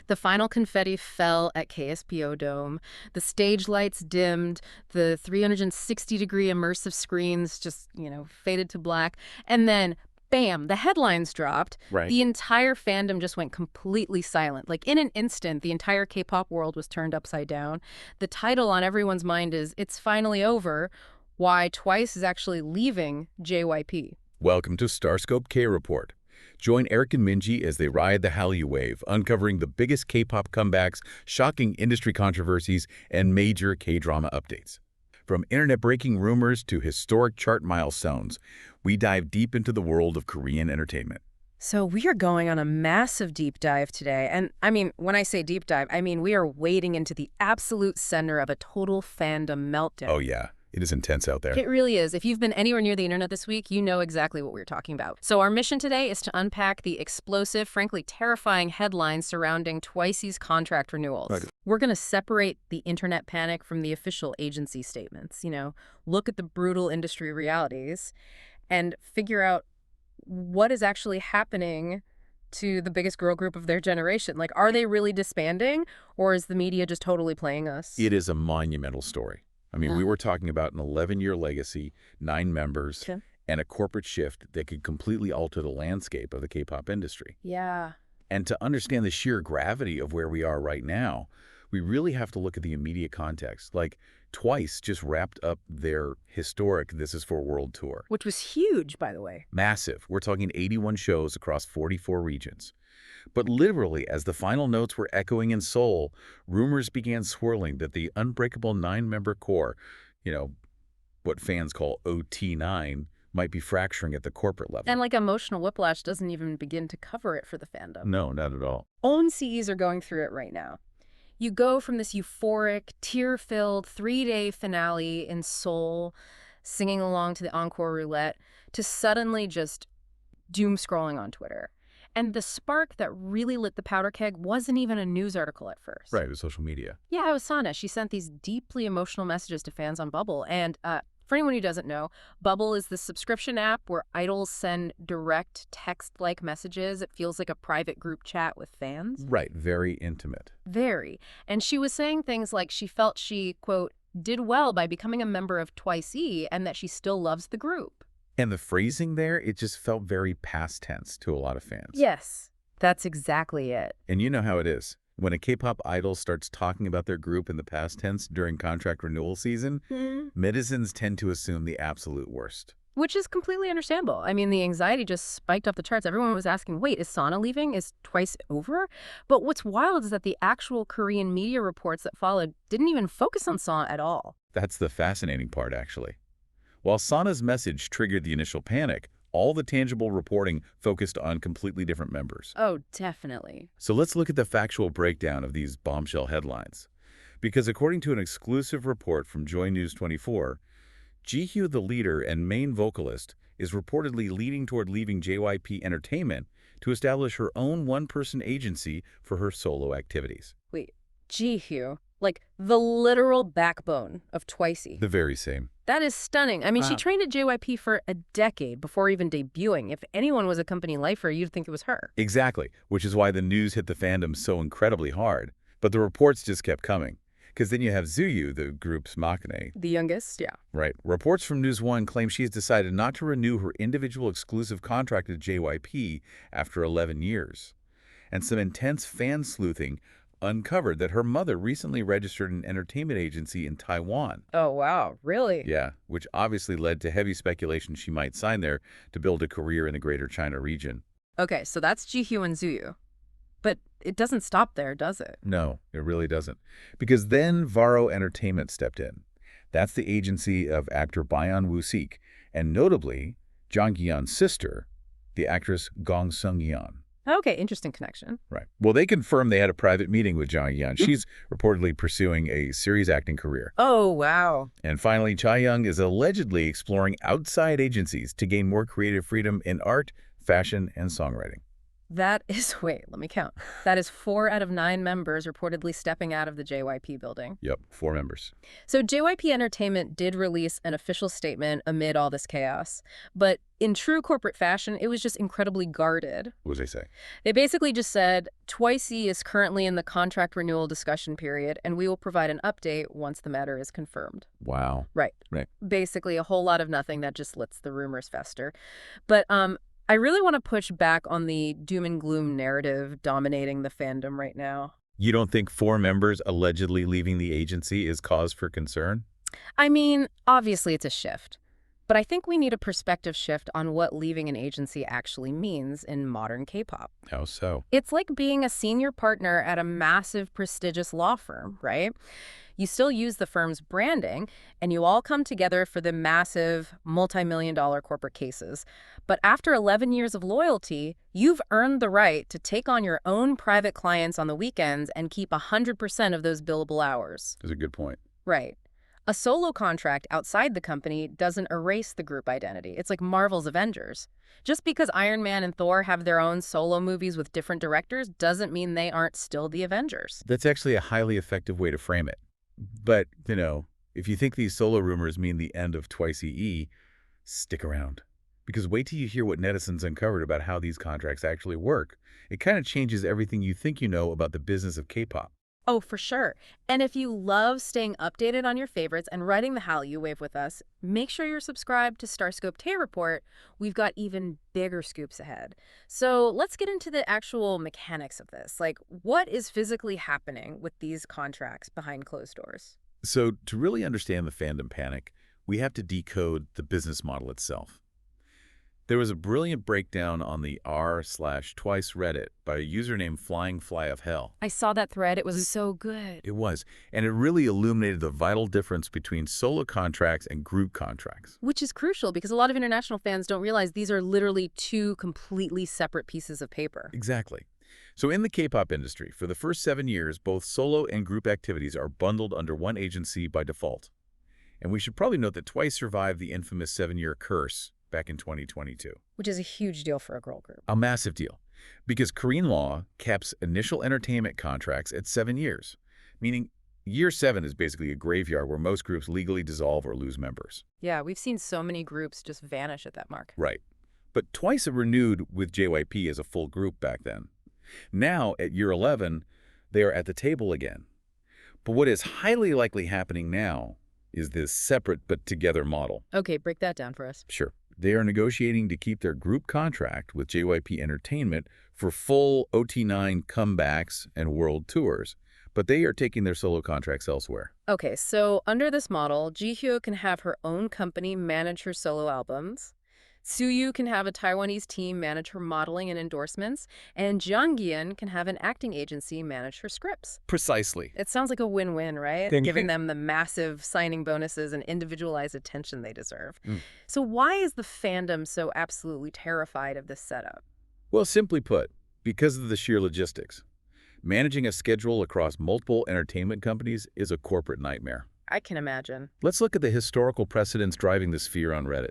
The final confetti fell at KSPO Dome. The stage lights dimmed. The 360-degree immersive screens just, faded to black. And then, bam, the headlines dropped. Right. The entire fandom just went completely silent. Like, in an instant, the entire K-pop world was turned upside down. The title on everyone's mind is It's Finally Over, Why Twice is Actually Leaving JYP. Welcome to StarScope K-Report. Join Eric and Minji as they ride the Hallyu wave, uncovering the biggest K-pop comebacks, shocking industry controversies, and major K-drama updates. From internet-breaking rumors to historic chart milestones, we dive deep into the world of Korean entertainment. So we are going on a massive deep dive today. And when I say deep dive, we are wading into the absolute center of a total fandom meltdown. Oh yeah, it is intense out there. It really is. If you've been anywhere near the internet this week, you know exactly what we're talking about. So our mission today is to unpack the explosive, frankly terrifying headlines surrounding TWICE's contract renewals. Right. We're going to separate the internet panic from the official agency statements, look at the brutal industry realities and figure out what is actually happening to the biggest girl group of their generation. Like, are they really disbanding, or is the media just totally playing us? It is a monumental story. We were talking about an 11-year legacy, 9 members, and a corporate shift that could completely alter the landscape of the K-pop industry. Yeah. And to understand the sheer gravity of where we are right now, we really have to look at the immediate context. Like, TWICE just wrapped up their historic This Is For World tour. Which was huge, by the way. Massive. We're talking 81 shows across 44 regions. But literally, as the final notes were echoing in Seoul, rumors began swirling that the unbreakable 9-member core, what fans call OT9, might be fracturing at the corporate level. And emotional whiplash doesn't even begin to cover it for the fandom. No, not at all. Own CEs are going through it right now. You go from this euphoric, tear-filled 3-day finale in Seoul, singing along to the Encore Roulette, to suddenly just doom-scrolling on Twitter. And the spark that really lit the powder keg wasn't even a news article at first. Right, it was social media. Yeah, it was Sana. She sent these deeply emotional messages to fans on Bubble. And for anyone who doesn't know, Bubble is the subscription app where idols send direct text-like messages. It feels like a private group chat with fans. Right, very intimate. Very. And she was saying things like she felt she, quote, did well by becoming a member of TWICE and that she still loves the group. And the phrasing there, it just felt very past tense to a lot of fans. Yes, that's exactly it. And you know how it is. When a K-pop idol starts talking about their group in the past tense during contract renewal season, netizens tend to assume the absolute worst. Which is completely understandable. The anxiety just spiked up the charts. Everyone was asking, wait, is Sana leaving? Is TWICE over? But what's wild is that the actual Korean media reports that followed didn't even focus on Sana at all. That's the fascinating part, actually. While Sana's message triggered the initial panic, all the tangible reporting focused on completely different members. Oh, definitely. So let's look at the factual breakdown of these bombshell headlines. Because according to an exclusive report from Joy News 24, Jihyo, the leader and main vocalist, is reportedly leading toward leaving JYP Entertainment to establish her own one-person agency for her solo activities. Wait, Jihyo? Like the literal backbone of TWICE. The very same. That is stunning. She trained at JYP for a decade before even debuting. If anyone was a company lifer, you'd think it was her. Exactly, which is why the news hit the fandom so incredibly hard. But the reports just kept coming. Because then you have Tzuyu, the group's maknae. The youngest, yeah. Right. Reports from News One claim she has decided not to renew her individual exclusive contract at JYP after 11 years. And some intense fan sleuthing uncovered that her mother recently registered an entertainment agency in Taiwan. Oh, wow. Really? Yeah, which obviously led to heavy speculation she might sign there to build a career in the Greater China region. Okay, so that's Jihyo and Tzuyu. But it doesn't stop there, does it? No, it really doesn't. Because then Varo Entertainment stepped in. That's the agency of actor Baeon Woo-sik, and notably, Jeongyeon's sister, the actress Gong Seung-yeon. Okay, interesting connection. Right. Well, they confirmed they had a private meeting with Jeongyeon. She's reportedly pursuing a series acting career. Oh, wow. And finally, Chaeyoung is allegedly exploring outside agencies to gain more creative freedom in art, fashion, and songwriting. That is, wait, let me count. That is 4 out of 9 members reportedly stepping out of the JYP building. Yep, 4 members. So JYP Entertainment did release an official statement amid all this chaos. But in true corporate fashion, it was just incredibly guarded. What did they say? They basically just said, Twice is currently in the contract renewal discussion period, and we will provide an update once the matter is confirmed. Wow. Right. Right. Basically a whole lot of nothing that just lets the rumors fester. But I really want to push back on the doom and gloom narrative dominating the fandom right now. You don't think 4 members allegedly leaving the agency is cause for concern? I mean, obviously it's a shift. But I think we need a perspective shift on what leaving an agency actually means in modern K-pop. How so? It's like being a senior partner at a massive, prestigious law firm, right? You still use the firm's branding, and you all come together for the massive, multi-million-dollar corporate cases. But after 11 years of loyalty, you've earned the right to take on your own private clients on the weekends and keep 100% of those billable hours. That's a good point. Right. A solo contract outside the company doesn't erase the group identity. It's like Marvel's Avengers. Just because Iron Man and Thor have their own solo movies with different directors doesn't mean they aren't still the Avengers. That's actually a highly effective way to frame it. But, if you think these solo rumors mean the end of Twice EE, stick around. Because wait till you hear what netizens uncovered about how these contracts actually work. It kind of changes everything you think you know about the business of K-pop. Oh, for sure. And if you love staying updated on your favorites and riding the Hallyu wave with us, make sure you're subscribed to StarScope Tay Report. We've got even bigger scoops ahead. So let's get into the actual mechanics of this. Like, what is physically happening with these contracts behind closed doors? So to really understand the fandom panic, we have to decode the business model itself. There was a brilliant breakdown on the r/twice Reddit by a user named Flying Fly of Hell. I saw that thread. It was so good. It was, and it really illuminated the vital difference between solo contracts and group contracts. Which is crucial because a lot of international fans don't realize these are literally 2 completely separate pieces of paper. Exactly. So in the K-pop industry, for the first 7 years, both solo and group activities are bundled under one agency by default. And we should probably note that Twice survived the infamous 7-year curse back in 2022. Which is a huge deal for a girl group. A massive deal. Because Korean law caps initial entertainment contracts at 7 years, meaning year 7 is basically a graveyard where most groups legally dissolve or lose members. Yeah, we've seen so many groups just vanish at that mark. Right. But Twice renewed with JYP as a full group back then. Now, at year 11, they are at the table again. But what is highly likely happening now is this separate but together model. Okay, break that down for us. Sure. They are negotiating to keep their group contract with JYP Entertainment for full OT9 comebacks and world tours, but they are taking their solo contracts elsewhere. Okay, so under this model, Jihyo can have her own company manage her solo albums. Tzuyu can have a Taiwanese team manage her modeling and endorsements, and Jeongyeon can have an acting agency manage her scripts. Precisely. It sounds like a win-win, right? Thank you. Giving them the massive signing bonuses and individualized attention they deserve. So why is the fandom so absolutely terrified of this setup? Well, simply put, because of the sheer logistics. Managing a schedule across multiple entertainment companies is a corporate nightmare. I can imagine. Let's look at the historical precedents driving this fear on Reddit.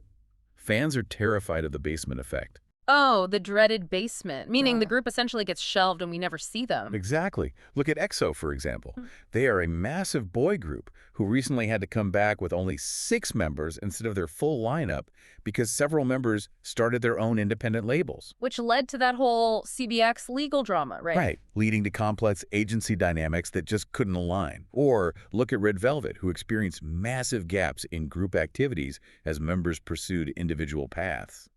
Fans are terrified of the basement effect. Oh, the dreaded basement, meaning the group essentially gets shelved and we never see them. Exactly. Look at EXO, for example. They are a massive boy group who recently had to come back with only 6 members instead of their full lineup because several members started their own independent labels. Which led to that whole CBX legal drama, right? Right, leading to complex agency dynamics that just couldn't align. Or look at Red Velvet, who experienced massive gaps in group activities as members pursued individual paths.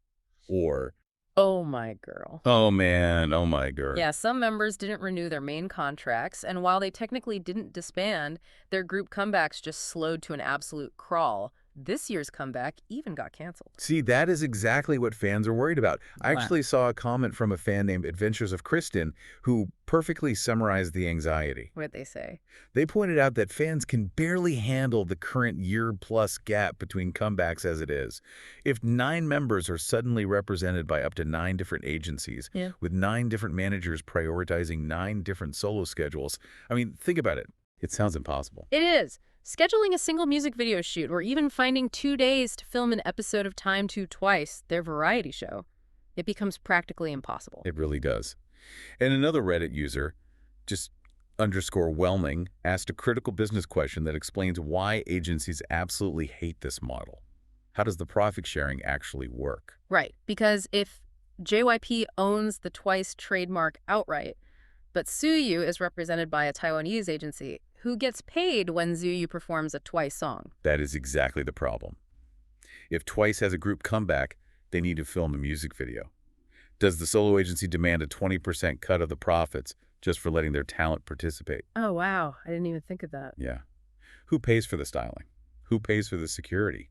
Or Oh my girl. oh man, oh my girl. Yeah, some members didn't renew their main contracts, and while they technically didn't disband, their group comebacks just slowed to an absolute crawl. This year's comeback even got canceled. See, that is exactly what fans are worried about. I actually saw a comment from a fan named Adventures of Kristen who perfectly summarized the anxiety. What'd they say? They pointed out that fans can barely handle the current year-plus gap between comebacks as it is. If 9 members are suddenly represented by up to 9 different agencies, with 9 different managers prioritizing 9 different solo schedules, I mean, think about it. It sounds impossible. It is. Scheduling a single music video shoot or even finding 2 days to film an episode of Time to Twice, their variety show. It becomes practically impossible. It really does. And another Reddit user, just underscore whelming, asked a critical business question that explains why agencies absolutely hate this model. How does the profit sharing actually work? Right, because if JYP owns the Twice trademark outright, but Tzuyu is represented by a Taiwanese agency, who gets paid when Tzuyu performs a Twice song? That is exactly the problem. If Twice has a group comeback, they need to film a music video. Does the solo agency demand a 20% cut of the profits just for letting their talent participate? Oh, wow. I didn't even think of that. Yeah. Who pays for the styling? Who pays for the security?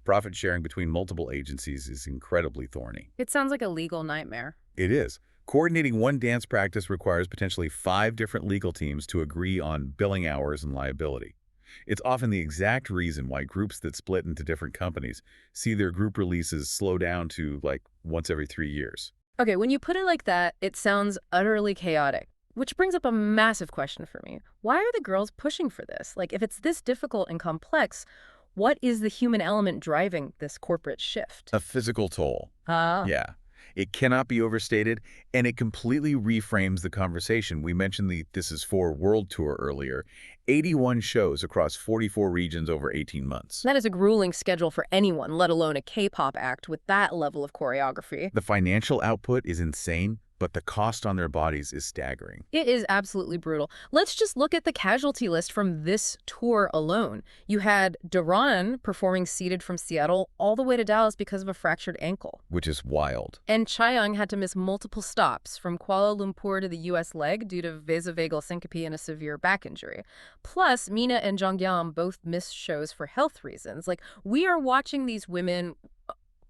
Profit sharing between multiple agencies is incredibly thorny. It sounds like a legal nightmare. It is. Coordinating one dance practice requires potentially 5 different legal teams to agree on billing hours and liability. It's often the exact reason why groups that split into different companies see their group releases slow down to like once every 3 years. Okay, when you put it like that, it sounds utterly chaotic, which brings up a massive question for me. Why are the girls pushing for this? Like, if it's this difficult and complex, what is the human element driving this corporate shift? A physical toll. Ah. Yeah. It cannot be overstated, and it completely reframes the conversation. We mentioned the This Is For World Tour earlier. 81 shows across 44 regions over 18 months. That is a grueling schedule for anyone, let alone a K-pop act with that level of choreography. The financial output is insane, but the cost on their bodies is staggering. It is absolutely brutal. Let's just look at the casualty list from this tour alone. You had Duran performing seated from Seattle all the way to Dallas because of a fractured ankle. Which is wild. And Chaeyoung had to miss multiple stops from Kuala Lumpur to the U.S. leg due to vasovagal syncope and a severe back injury. Plus, Mina and Jeongyeon both missed shows for health reasons. Like, we are watching these women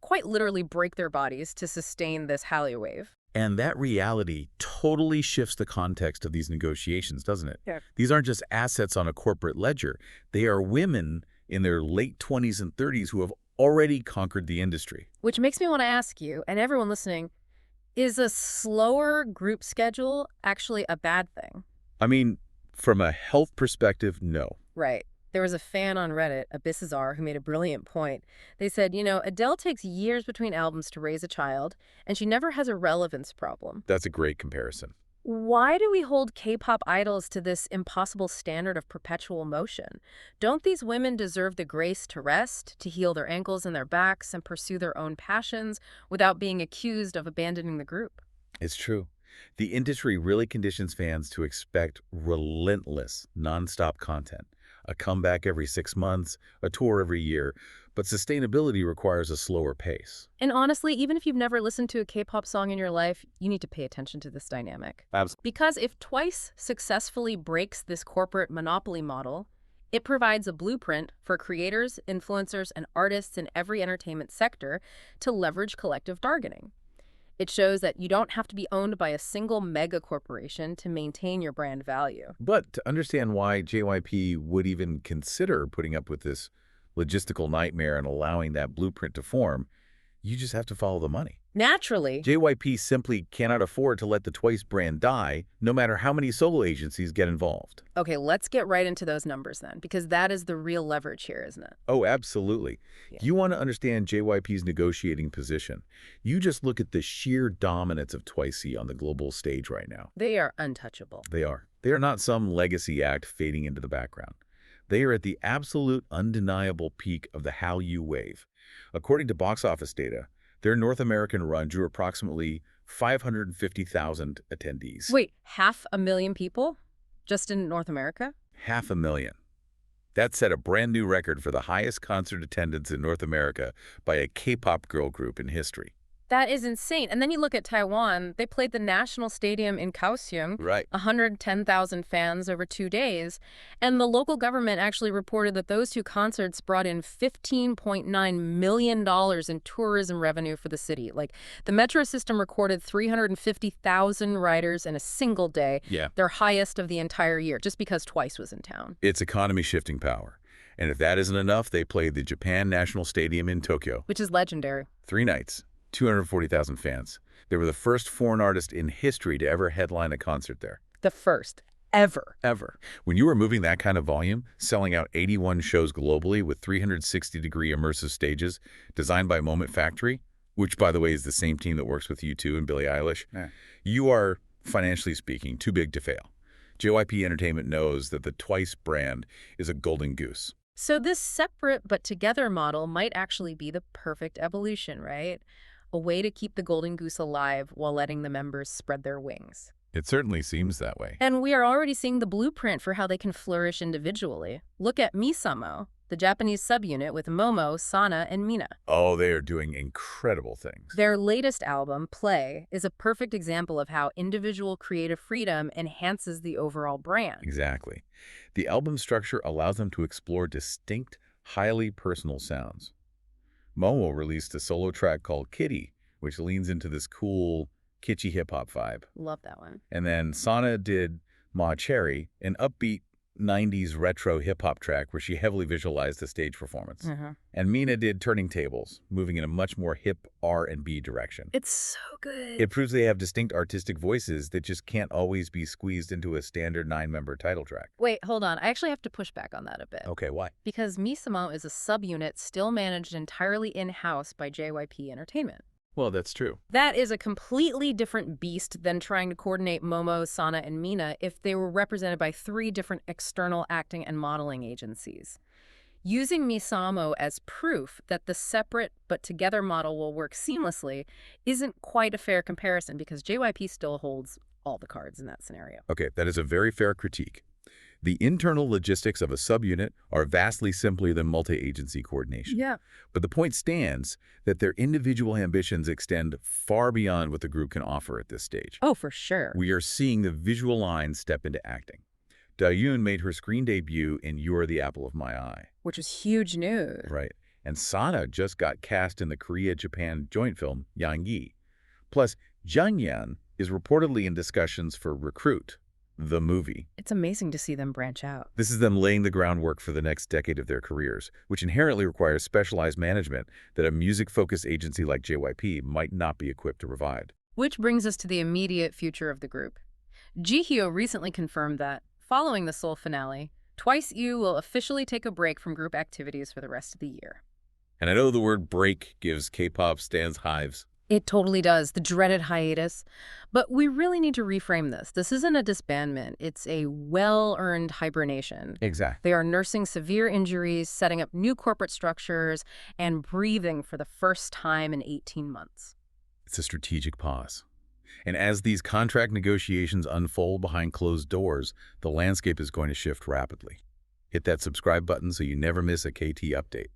quite literally break their bodies to sustain this Hallyu wave. And that reality totally shifts the context of these negotiations, doesn't it? Yeah. These aren't just assets on a corporate ledger. They are women in their late 20s and 30s who have already conquered the industry. Which makes me want to ask you, and everyone listening, is a slower group schedule actually a bad thing? I mean, from a health perspective, no. Right. There was a fan on Reddit, Abyssazar, who made a brilliant point. They said, Adele takes years between albums to raise a child, and she never has a relevance problem. That's a great comparison. Why do we hold K-pop idols to this impossible standard of perpetual motion? Don't these women deserve the grace to rest, to heal their ankles and their backs, and pursue their own passions without being accused of abandoning the group? It's true. The industry really conditions fans to expect relentless, nonstop content. A comeback every 6 months, a tour every year, but sustainability requires a slower pace. And honestly, even if you've never listened to a K-pop song in your life, you need to pay attention to this dynamic. Absolutely. Because if Twice successfully breaks this corporate monopoly model, it provides a blueprint for creators, influencers, and artists in every entertainment sector to leverage collective bargaining. It shows that you don't have to be owned by a single mega corporation to maintain your brand value. But to understand why JYP would even consider putting up with this logistical nightmare and allowing that blueprint to form, you just have to follow the money. Naturally. JYP simply cannot afford to let the Twice brand die, no matter how many solo agencies get involved. Okay, let's get right into those numbers then, because that is the real leverage here, isn't it? Oh, absolutely. Yeah. You want to understand JYP's negotiating position. You just look at the sheer dominance of Twice on the global stage right now. They are untouchable. They are. They are not some legacy act fading into the background. They are at the absolute undeniable peak of the Hallyu wave. According to box office data, their North American run drew approximately 550,000 attendees. Wait, 500,000 people? Just in North America? 500,000. That set a brand new record for the highest concert attendance in North America by a K-pop girl group in history. That is insane. And then you look at Taiwan, they played the National Stadium in Kaohsiung, Right. 110,000 fans over 2 days. And the local government actually reported that those 2 concerts brought in $15.9 million in tourism revenue for the city. Like, the metro system recorded 350,000 riders in a single day, Yeah. their highest of the entire year, just because Twice was in town. It's economy shifting power. And if that isn't enough, they played the Japan National Stadium in Tokyo. Which is legendary. 3 nights. 240,000 fans. They were the first foreign artist in history to ever headline a concert there. The first ever. Ever. When you were moving that kind of volume, selling out 81 shows globally with 360-degree immersive stages designed by Moment Factory, which, by the way, is the same team that works with U2 and Billie Eilish, Yeah. you are, financially speaking, too big to fail. JYP Entertainment knows that the Twice brand is a golden goose. So this separate but together model might actually be the perfect evolution, right? A way to keep the golden goose alive while letting the members spread their wings. It certainly seems that way. And we are already seeing the blueprint for how they can flourish individually. Look at Misamo, the Japanese subunit with Momo, Sana, and Mina. Oh, they are doing incredible things. Their latest album, Play, is a perfect example of how individual creative freedom enhances the overall brand. Exactly. The album structure allows them to explore distinct, highly personal sounds. Momo released a solo track called Kitty, which leans into this cool, kitschy hip-hop vibe. Love that one. And then Sana did Ma Cherry, an upbeat 90s retro hip-hop track where she heavily visualized the stage performance. And Mina did Turning Tables, moving in a much more hip R&B direction. It's so good. It proves they have distinct artistic voices that just can't always be squeezed into a standard 9-member title track. Wait, hold on. I actually have to push back on that a bit. Okay, why? Because Misamo is a subunit still managed entirely in-house by JYP Entertainment. Well, that's true. That is a completely different beast than trying to coordinate Momo, Sana, and Mina if they were represented by 3 different external acting and modeling agencies. Using Misamo as proof that the separate but together model will work seamlessly isn't quite a fair comparison because JYP still holds all the cards in that scenario. Okay, that is a very fair critique. The internal logistics of a subunit are vastly simpler than multi-agency coordination. Yeah. But the point stands that their individual ambitions extend far beyond what the group can offer at this stage. Oh, for sure. We are seeing the visual line step into acting. Daeun made her screen debut in You're the Apple of My Eye. Which was huge news. Right. And Sana just got cast in the Korea-Japan joint film Yang. Plus, Jeongyeon is reportedly in discussions for Recruit, the movie. It's amazing to see them branch out. This is them laying the groundwork for the next decade of their careers, which inherently requires specialized management that a music-focused agency like JYP might not be equipped to provide. Which brings us to the immediate future of the group. Jihyo recently confirmed that, following the Seoul finale, Twice will officially take a break from group activities for the rest of the year. And I know the word break gives K-pop stans hives. It totally does, the dreaded hiatus. But we really need to reframe this. This isn't a disbandment. It's a well-earned hibernation. Exactly. They are nursing severe injuries, setting up new corporate structures, and breathing for the first time in 18 months. It's a strategic pause. And as these contract negotiations unfold behind closed doors, the landscape is going to shift rapidly. Hit that subscribe button so you never miss a KT update.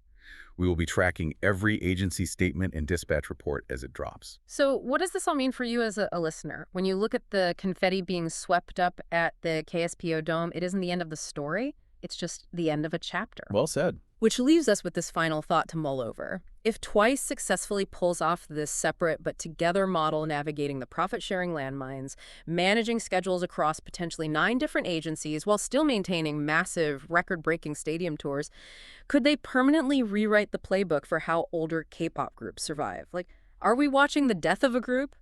We will be tracking every agency statement and dispatch report as it drops. So what does this all mean for you as a listener? When you look at the confetti being swept up at the KSPO Dome, it isn't the end of the story. It's just the end of a chapter. Well said. Which leaves us with this final thought to mull over. If Twice successfully pulls off this separate but together model navigating the profit-sharing landmines, managing schedules across potentially 9 different agencies while still maintaining massive, record-breaking stadium tours, could they permanently rewrite the playbook for how older K-pop groups survive? Like, are we watching the death of a group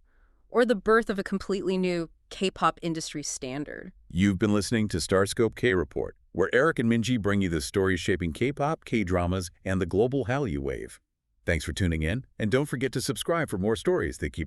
or the birth of a completely new K-pop industry standard? You've been listening to StarScope K-Report, where Eric and Minji bring you the stories shaping K-pop, K-dramas, and the global Hallyu wave. Thanks for tuning in, and don't forget to subscribe for more stories that keep